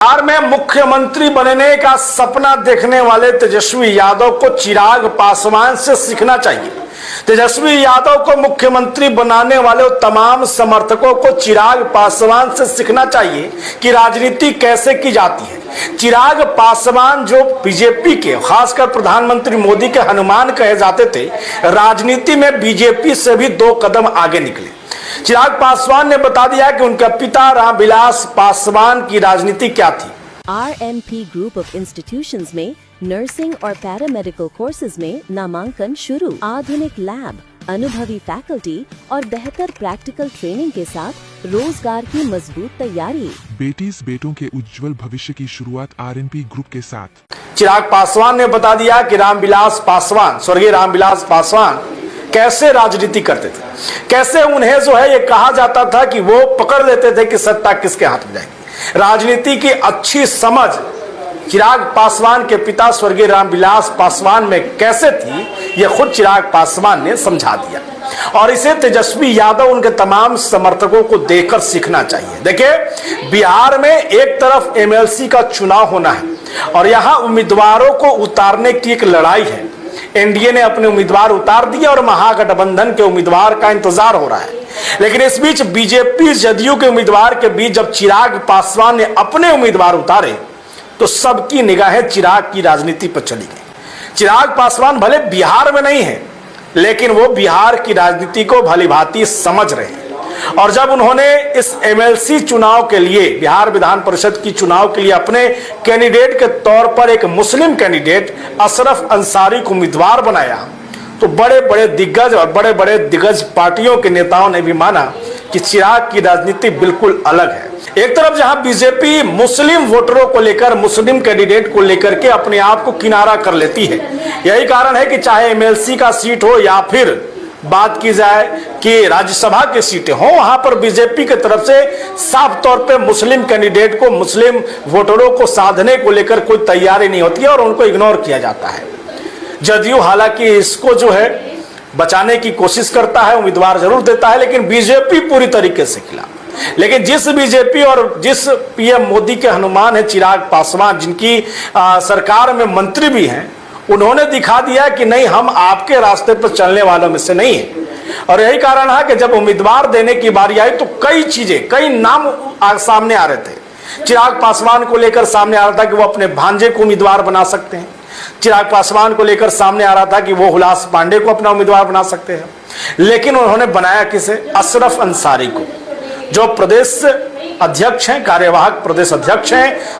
बिहार में मुख्यमंत्री बनने का सपना देखने वाले तेजस्वी यादव को चिराग पासवान से सीखना चाहिए। तेजस्वी यादव को मुख्यमंत्री बनाने वाले तमाम समर्थकों को चिराग पासवान से सीखना चाहिए कि राजनीति कैसे की जाती है। चिराग पासवान जो बीजेपी के, खासकर प्रधानमंत्री मोदी के हनुमान कहे जाते थे, राजनीति में बीजेपी से भी 2 कदम आगे निकले। चिराग पासवान ने बता दिया कि उनका पिता रामविलास पासवान की राजनीति क्या थी। RNP ग्रुप ऑफ इंस्टीट्यूशंस में नर्सिंग और पैरामेडिकल कोर्सेज में नामांकन शुरू। आधुनिक लैब, अनुभवी फैकल्टी और बेहतर प्रैक्टिकल ट्रेनिंग के साथ रोजगार की मजबूत तैयारी। बेटीज बेटों के उज्जवल भविष्य की शुरुआत RNP ग्रुप के साथ। चिराग पासवान ने बता दिया कि रामविलास पासवान, स्वर्गीय रामविलास पासवान कैसे राजनीति करते थे, कैसे उन्हें जो है ये कहा जाता था कि वो पकड़ लेते थे कि सत्ता किसके हाथ में जाएगी। राजनीति की अच्छी समझ चिराग पासवान के पिता स्वर्गीय रामविलास पासवान में कैसे थी, ये खुद चिराग पासवान ने समझा दिया और इसे तेजस्वी यादव उनके तमाम समर्थकों को देखकर सीखना चाहिए। देखिए, बिहार में एक तरफ MLC का चुनाव होना है और यहाँ उम्मीदवारों को उतारने की एक लड़ाई है। एनडीए ने अपने उम्मीदवार उतार दिए और महागठबंधन के उम्मीदवार का इंतजार हो रहा है। लेकिन इस बीच बीजेपी जदयू के उम्मीदवार के बीच जब चिराग पासवान ने अपने उम्मीदवार उतारे तो सबकी निगाहें चिराग की राजनीति पर चली गई। चिराग पासवान भले बिहार में नहीं है, लेकिन वो बिहार की राजनीति को भलीभांति समझ रहे हैं और जब उन्होंने इस MLC चुनाव के लिए, बिहार विधान परिषद की चुनाव के लिए अपने कैंडिडेट के तौर पर एक मुस्लिम कैंडिडेट अशरफ अंसारी को उम्मीदवार बनाया तो बड़े बड़े दिग्गज और बड़े बड़े दिग्गज पार्टियों के नेताओं ने भी माना कि चिराग की राजनीति बिल्कुल अलग है। एक तरफ जहां बीजेपी मुस्लिम वोटरों को लेकर, मुस्लिम कैंडिडेट को लेकर के अपने आप को किनारा कर लेती है, यही कारण है कि चाहे MLC का सीट हो या फिर बात की जाए कि राज्यसभा की सीटें हो, वहां पर बीजेपी की तरफ से साफ तौर पे मुस्लिम कैंडिडेट को, मुस्लिम वोटरों को साधने को लेकर कोई तैयारी नहीं होती है और उनको इग्नोर किया जाता है। जदयू हालांकि इसको जो है बचाने की कोशिश करता है, उम्मीदवार जरूर देता है, लेकिन बीजेपी पूरी तरीके से खिलाफ। लेकिन जिस बीजेपी और जिस PM मोदी के हनुमान है चिराग पासवान, जिनकी सरकार में मंत्री भी हैं, उन्होंने दिखा दिया कि नहीं, हम आपके रास्ते पर चलने वालों में से नहीं है। और यही कारण है कि जब उम्मीदवार देने की बारी आई तो कई चीजें, कई नाम सामने आ रहे थे। चिराग पासवान को लेकर सामने आ रहा था कि वो अपने भांजे को उम्मीदवार बना सकते हैं। चिराग पासवान को लेकर सामने आ रहा था कि वो हुलास पांडे को अपना उम्मीदवार बना सकते हैं। लेकिन उन्होंने बनाया किसे? अशरफ अंसारी को, जो प्रदेश अध्यक्ष हैं, कार्यवाहक प्रदेश अध्यक्ष हैं।